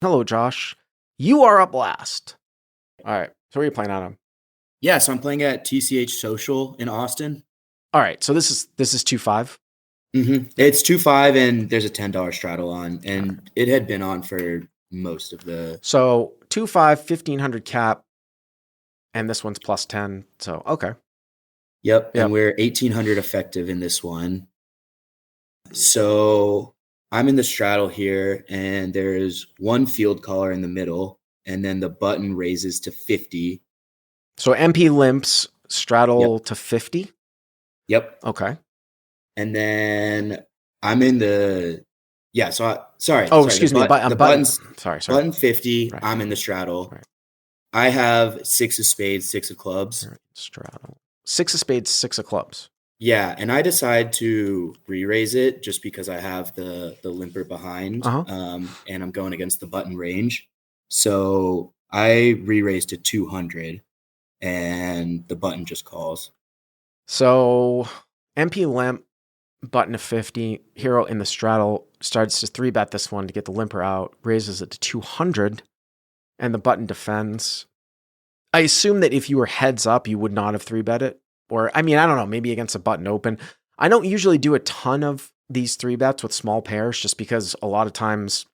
Hello, Josh. You are up last. All right. So what are you playing on? Yeah, so I'm playing at TCH Social in Austin. All right. So this is 2-5. It's 2-5 and there's a $10 straddle on, All right. and it had been on for most of the. So 2-5, 1,500 cap, and this one's plus 10. So okay. Yep, and Yep. we're 1800 effective in this one. So I'm in the straddle here, and there's one field caller in the middle, and then the button raises to 50. So MP limps straddle Yep, to 50. yep, Okay. and then I'm in the. Yeah, so sorry, Oh, sorry. The excuse me. but A the button. button's Sorry. button 50. Right. I'm in the straddle. Right. I have six of spades, six of clubs. All right. Straddle. Six of spades, six of clubs. Yeah, and I decide to re-raise it just because I have the limper behind, Uh-huh. and I'm going against the button range. So I re-raise to 200, and the button just calls. So MP limp, button to 50, hero in the straddle starts to 3-bet this one to get the limper out, raises it to 200, and the button defends. I assume that if you were heads up, you would not have 3-bet it. Or, I mean, I don't know, maybe against a button open. I don't usually do a ton of these 3-bets with small pairs just because a lot of times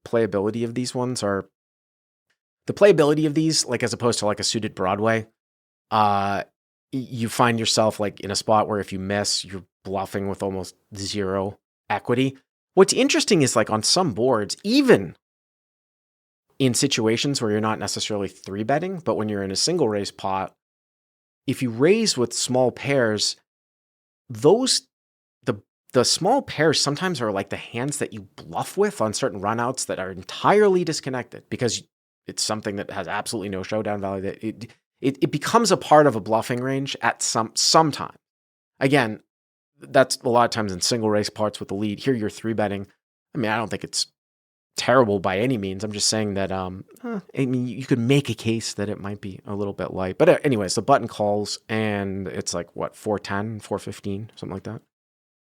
playability of these ones are the playability of these, like as opposed to like a suited Broadway, you find yourself like in a spot where if you miss, you're bluffing with almost zero equity. What's interesting is like on some boards, even in situations where you're not necessarily 3-betting, but when you're in a single raise pot, if you raise with small pairs, those the small pairs sometimes are like the hands that you bluff with on certain runouts that are entirely disconnected because it's something that has absolutely no showdown value. That it becomes a part of a bluffing range at some time. Again, that's a lot of times in single race parts with the lead. Here you're 3-betting. I mean, I don't think it's terrible by any means. I'm just saying that I mean, you could make a case that it might be a little bit light. But anyways, the button calls and it's like what, 410, 415, something like that.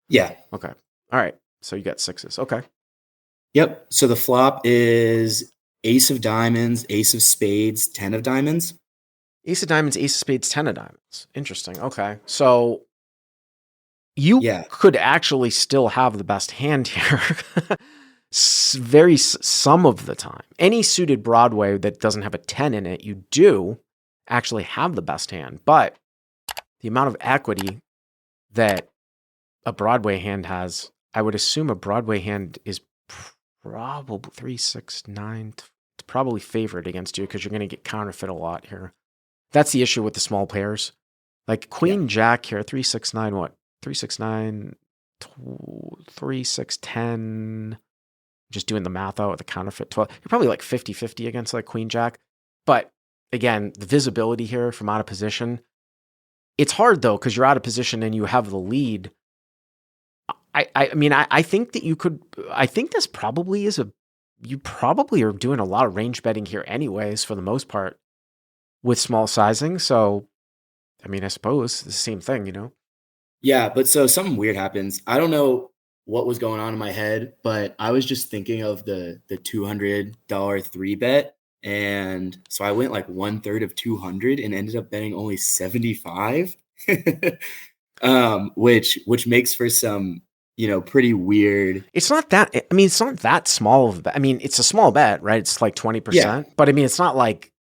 Yeah. Okay. All right. So you got sixes. Okay. Yep. So the flop is ace of diamonds, ace of spades, 10 of diamonds. Ace of diamonds, ace of spades, 10 of diamonds. Interesting. Okay. So you Yeah. could actually still have the best hand here. Some of the time. Any suited Broadway that doesn't have a 10 in it, you do actually have the best hand. But the amount of equity that a Broadway hand has, I would assume a Broadway hand is probably 3, 6, 9. It's probably favored against you because you're going to get counterfeit a lot here. That's the issue with the small pairs. Like Yeah. Queen Jack here, 3, 6, 9, what? 3, 6, 9, 3, 6, 10. Just doing the math out with the counterfeit 12. You're probably like 50-50 against like Queen Jack. But again, the visibility here from out of position. It's hard though, because you're out of position and you have the lead. I mean, I think that you could, I think this probably is you probably are doing a lot of range betting here anyways, for the most part, with small sizing. So, I mean, I suppose it's the same thing, you know? Yeah, but so something weird happens. I don't know what was going on in my head, but I was just thinking of the $200 3-bet. And so I went like 1/3 of 200 and ended up betting only 75. Which makes for some, pretty weird. It's not that, I mean, it's not that small of a bet. I mean, it's a small bet, right? It's like Yeah. 20%, but I mean, it's not like,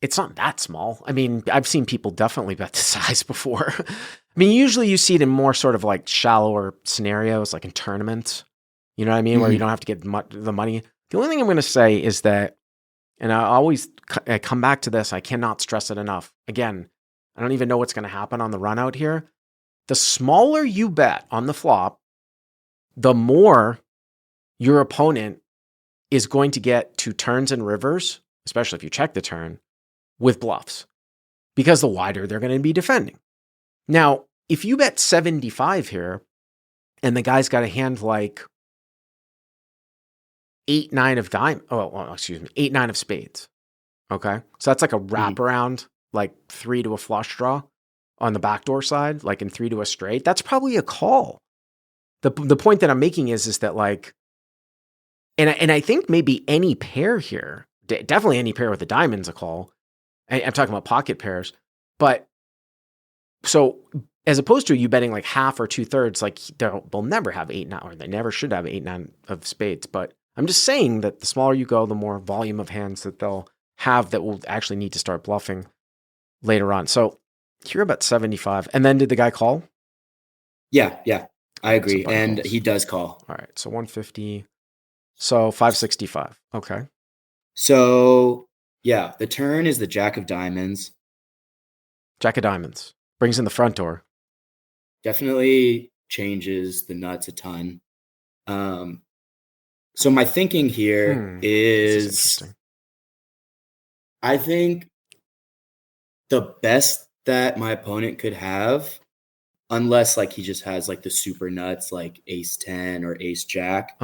it's not that small. I mean, I've seen people definitely bet the size before. I mean, usually you see it in more sort of like shallower scenarios, like in tournaments, you know what I mean? Where you Mhm. don't have to get the money. The only thing I'm going to say is that, and I always come back to this, I cannot stress it enough. Again, I don't even know what's going to happen on the run out here. The smaller you bet on the flop, the more your opponent is going to get to turns and rivers, especially if you check the turn, with bluffs, because the wider they're going to be defending. Now, if you bet 75 here and the guy's got a hand like 8, 9 of dime, 8, 9 of spades. Okay. So that's like a Mhm. wraparound, like 3 to a flush draw on the backdoor side, like in 3 to a straight. That's probably a call. The point that I'm making is that like And I think maybe any pair here, definitely any pair with the diamond's a call. I'm talking about pocket pairs. But so as opposed to you betting like half or 2/3, like they'll never have 8-9, or they never should have 8-9 of spades. But I'm just saying that the smaller you go, the more volume of hands that they'll have that will actually need to start bluffing later on. So you're about 75. And then did the guy call? Yeah, I agree. So and calls. He does call. All right, so 150. So 565. Okay. So yeah, the turn is the jack of diamonds. Jack of diamonds. Brings in the front door. Definitely changes the nuts a ton. So my thinking here is interesting. I think the best that my opponent could have, unless like he just has like the super nuts like ace 10 or ace jack,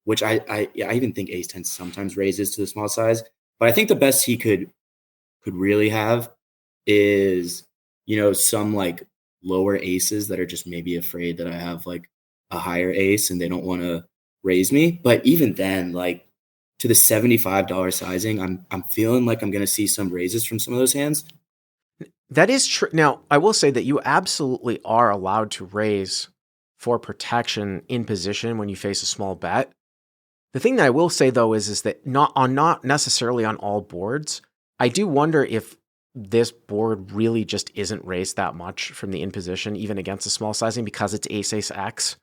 which I even think ace 10 sometimes raises to the small size, but I think the best he could really have is, some like lower aces that are just maybe afraid that I have like a higher ace and they don't want to raise me. But even then, like to the $75 sizing, I'm feeling like I'm going to see some raises from some of those hands. That is true. Now, I will say that you absolutely are allowed to raise for protection in position when you face a small bet. The thing that I will say though is that not necessarily on all boards. I do wonder if this board really just isn't raised that much from the in position, even against a small sizing, because it's ace ace X.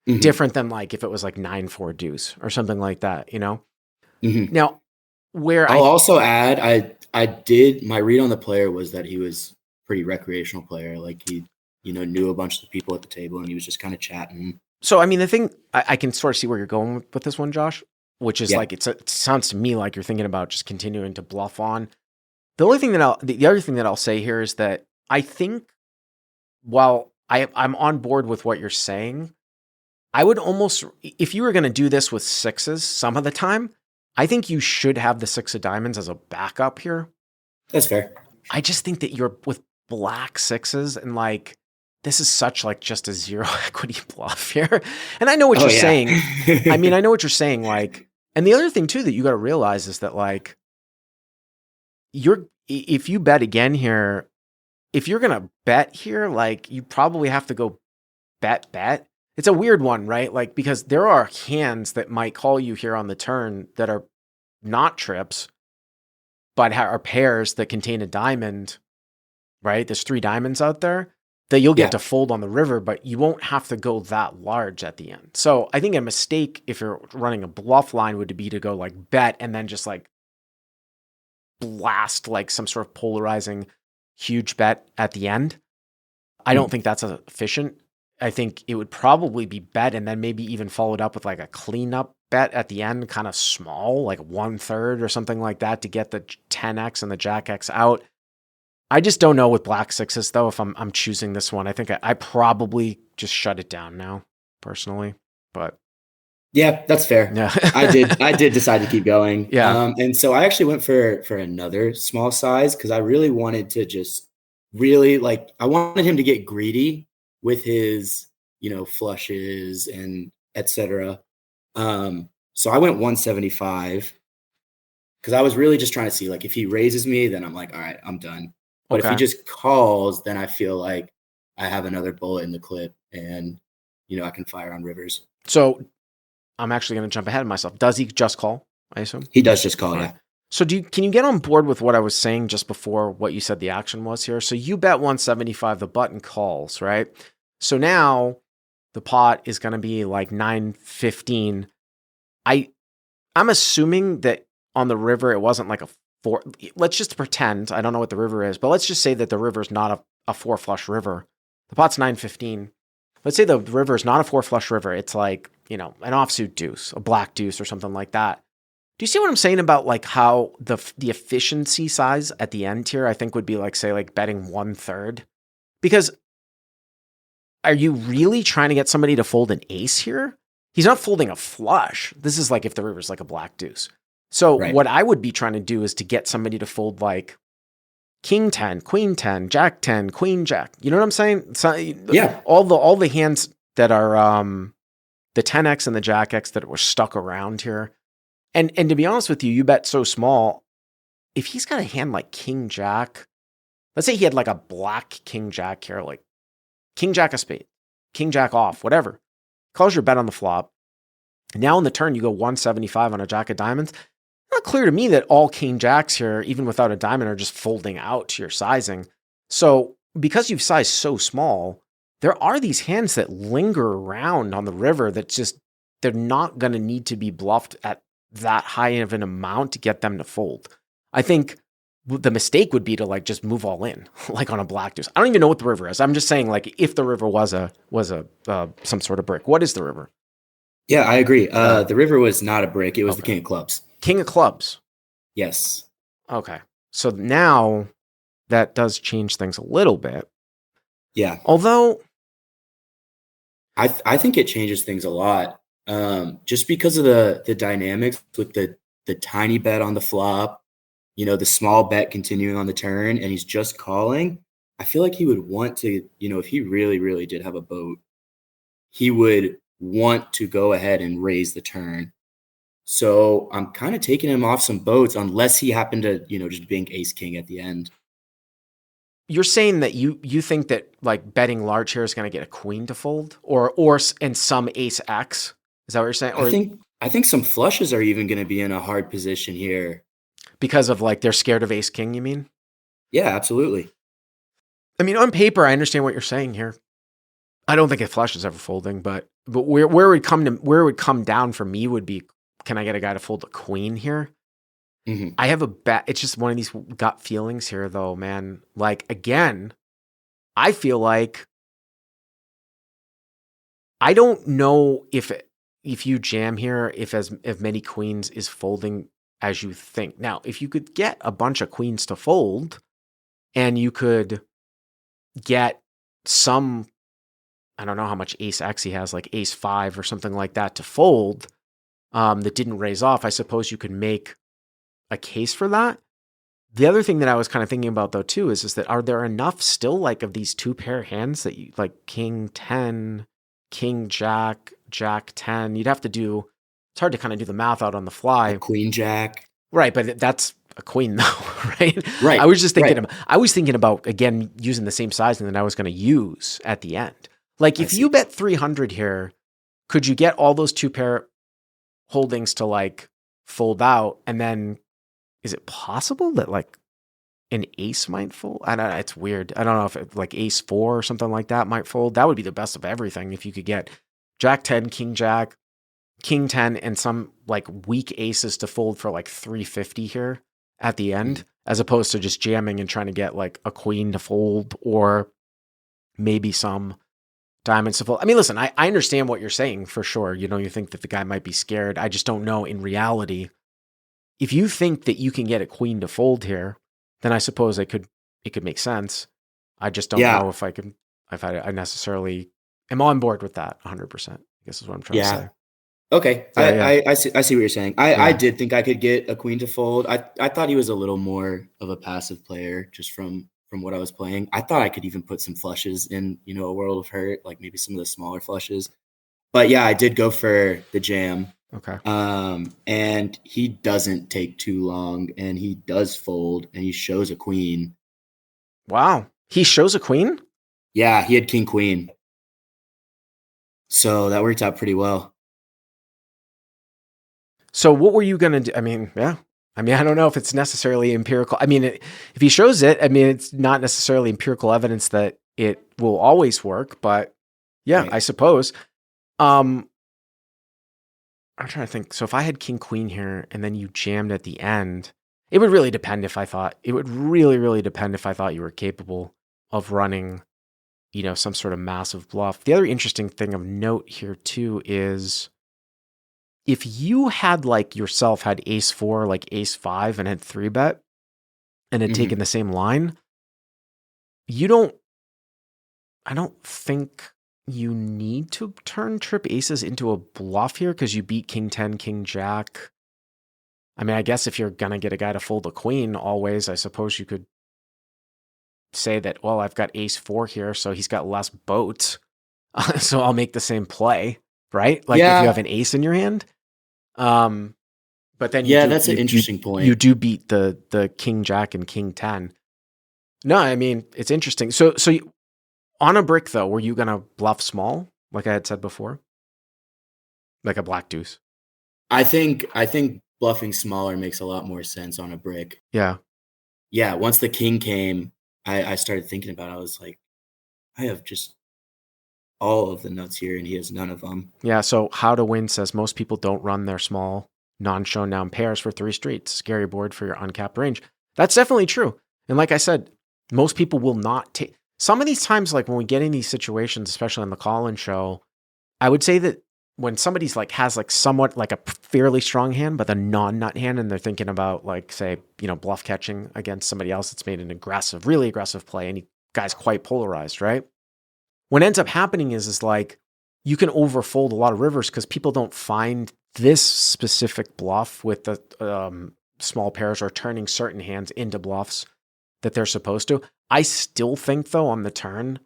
Mm-hmm. Different than like if it was like 9-4 deuce or something like that, Mm-hmm. Now, where I'll also add, I did, my read on the player was that he was pretty recreational player. Like he, knew a bunch of the people at the table and he was just kind of chatting. So, I mean, the thing, I can sort of see where you're going with this one, Josh, which is like, it sounds to me like you're thinking about just continuing to bluff on. The other thing that I'll say here is that I think while I'm on board with what you're saying, I would almost, if you were going to do this with sixes some of the time, I think you should have the 6 of diamonds as a backup here. That's fair. I just think that you're with black sixes and like, this is such like just a zero equity bluff here. And I know what you're saying. I mean, I know what you're saying. Like, and the other thing too, that you got to realize is that like, if you bet again here, if you're going to bet here, like you probably have to go bet. It's a weird one, right? Like, because there are hands that might call you here on the turn that are not trips, but are pairs that contain a diamond, right? There's 3 diamonds out there that you'll get to fold on the river, but you won't have to go that large at the end. So I think a mistake if you're running a bluff line would be to go like bet and then just like blast like some sort of polarizing huge bet at the end. I don't think that's efficient. I think it would probably be bet and then maybe even followed up with like a cleanup bet at the end, kind of small, like 1/3 or something like that to get the 10x and the jack x out. I just don't know with black sixes though. If I'm choosing this one, I think I probably just shut it down now personally, but yeah, that's fair. Yeah. I did decide to keep going. Yeah. And so I actually went for another small size because I really wanted to just really like, I wanted him to get greedy with his, flushes and etc. So I went 175 because I was really just trying to see like if he raises me, then I'm like, all right, I'm done. But if he just calls, then I feel like I have another bullet in the clip and, I can fire on rivers. So I'm actually going to jump ahead of myself. Does he just call, I assume? He does just call, yeah. So can you get on board with what I was saying just before what you said the action was here? So you bet 175, the button calls, right? So now the pot is going to be like 915. I'm assuming that on the river it wasn't like a 4. Let's just pretend, I don't know what the river is, but let's just say that the river is not a 4 flush river. The pot's 915. Let's say the river is not a 4 flush river. It's like, an offsuit deuce, a black deuce or something like that. Do you see what I'm saying about like how the efficiency size at the end here, I think would be like, say like betting 1/3? Because are you really trying to get somebody to fold an ace here? He's not folding a flush. This is like if the river's like a black deuce. So what I would be trying to do is to get somebody to fold like king 10, queen 10, jack 10, queen jack. You know what I'm saying? So, yeah. All the hands that are the 10x and the jack x that were stuck around here. And to be honest with you, you bet so small. If he's got a hand like king jack, let's say he had like a black king jack here, like king jack of spade, king jack off, whatever. Calls your bet on the flop. Now in the turn, you go 175 on a jack of diamonds. Not clear to me that all king jacks here, even without a diamond, are just folding out to your sizing. So because you've sized so small, there are these hands that linger around on the river that just, they're not going to need to be bluffed at that high of an amount to get them to fold. I think the mistake would be to like just move all in, like on a black deuce. I don't even know what the river is. I'm just saying, like, if the river was some sort of brick, what is the river? Yeah, I agree. The river was not a brick. It was the king of clubs. King of clubs. Yes. Okay. So now that does change things a little bit. Yeah. Although I think it changes things a lot. Just because of the dynamics with the tiny bet on the flop, the small bet continuing on the turn, and he's just calling. I feel like he would want to, if he really, really did have a boat, he would want to go ahead and raise the turn. So I'm kind of taking him off some boats unless he happened to, just bink ace king at the end. You're saying that you think that like betting large here is going to get a queen to fold or and some ace X. Is that what you're saying? Or I think some flushes are even going to be in a hard position here. Because of like they're scared of ace king, you mean? Yeah, absolutely. I mean, on paper, I understand what you're saying here. I don't think a flush is ever folding, but where it would come down for me would be, can I get a guy to fold a queen here? Mm-hmm. I have a bet. It's just one of these gut feelings here, though, man. Like, again, I feel like I don't know if you jam here, if many queens is folding as you think. Now, if you could get a bunch of queens to fold, and you could get some, I don't know how much ace X he has, like ace 5 or something like that to fold, that didn't raise off, I suppose you could make a case for that. The other thing that I was kind of thinking about though too is that are there enough still like of these two pair hands that you like king 10, king jack, jack 10, you'd have to do, it's hard to kind of do the math out on the fly. A queen jack. Right, but that's a queen though, right? Right. I was just thinking I was thinking about again using the same sizing that I was going to use at the end. Like if you bet 300 here, could you get all those two pair holdings to like fold out, and then is it possible that like an ace might fold? I don't know. It's weird. I don't know if it, like ace 4 or something like that might fold. That would be the best of everything if you could get jack 10, king jack, king 10, and some like weak aces to fold for like 350 here at the end, as opposed to just jamming and trying to get like a queen to fold or maybe some diamonds to fold. I mean, listen, I understand what you're saying for sure. You think that the guy might be scared. I just don't know in reality. If you think that you can get a queen to fold here, then I suppose it could make sense. I just don't know if I necessarily am on board with that 100%. I guess is what I'm trying to say. Okay. I see what you're saying. I did think I could get a queen to fold. I thought he was a little more of a passive player just from what I was playing. I thought I could even put some flushes in, a world of hurt, like maybe some of the smaller flushes. But yeah, I did go for the jam. Okay. And he doesn't take too long, and he does fold, and he shows a queen. Wow. He shows a queen? Yeah, he had king queen. So that worked out pretty well. So what were you going to do? I mean, yeah. I mean, I don't know if it's necessarily empirical. I mean, if he shows it, I mean, it's not necessarily empirical evidence that it will always work, but yeah, right. I suppose. I'm trying to think. So if I had king queen here and then you jammed at the end, it would really depend if I thought you were capable of running, some sort of massive bluff. The other interesting thing of note here too is if you had like yourself had ace 4, like ace 5 and had 3-bet and had taken the same line, I don't think you need to turn trip aces into a bluff here because you beat king 10, king jack. I mean, I guess if you're going to get a guy to fold a queen always, I suppose you could say that, well, I've got ace 4 here, so he's got less boats. So I'll make the same play. right? Like if you have Yeah. an ace in your hand. But then Yeah, that's an interesting you point. do beat the king jack and king 10. No, I mean, it's interesting. So on a brick though, were you gonna bluff small, like I had said before, like a black deuce? I think bluffing smaller makes a lot more sense on a brick. Yeah, Yeah, once the king came, I started thinking about it. I was like, I have just all of the nuts here, and he has none of them. yeah. So how to win says most people don't run their small non-showdown pairs for 3 streets. Scary board for your uncapped range. That's definitely true. And like I said, most people will not take some of these times. Like when we get in these situations, especially on the call-in show, I would say that when somebody's like has like somewhat like a fairly strong hand, but a non-nut hand, and they're thinking about like say bluff catching against somebody else that's made an aggressive, really aggressive play, and guy's quite polarized, right? What ends up happening is like you can overfold a lot of rivers because people don't find this specific bluff with the small pairs or turning certain hands into bluffs that they're supposed to. I still think though on the turn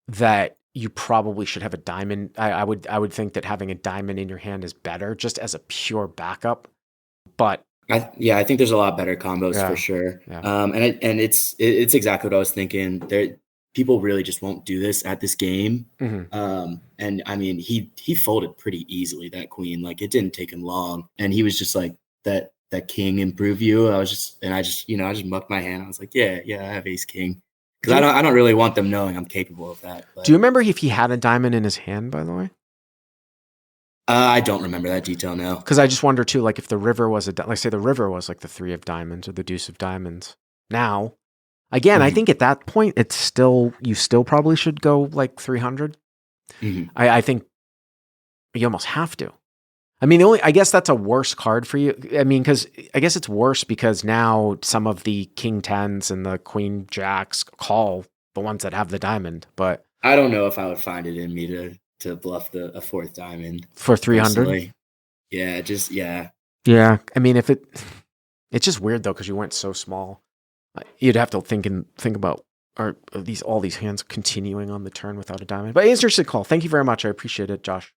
that you probably should have a diamond. I would think that having a diamond in your hand is better just as a pure backup. But I think there's a lot better combos for yeah, sure. yeah. It's exactly what I was thinking. People really just won't do this at this game. Mm-hmm. And I mean, he folded pretty easily, that queen. Like it didn't take him long, and he was just like that king improve you. I just mucked my hand. I was like, yeah, I have ace king because I don't really want them knowing I'm capable of that. But Do you remember if he had a diamond in his hand, by the way? I don't remember that detail now. Because I just wonder too, like if the river was like say the river was like the 3 of diamonds or the deuce of diamonds. Now, again, I Mhm. think at that point you still probably should go like 300. Mhm. I think you almost have to. I mean, I guess that's a worse card for you. I mean, because I guess it's worse because now some of the king tens and the queen jacks call the ones that have the diamond, but I don't know if I would find it in me to bluff a fourth diamond for 300. personally. Yeah. Yeah, I mean, it's just weird though because you went so small. You'd have to think about are all these hands continuing on the turn without a diamond. But answers the call. Thank you very much. I appreciate it, Josh.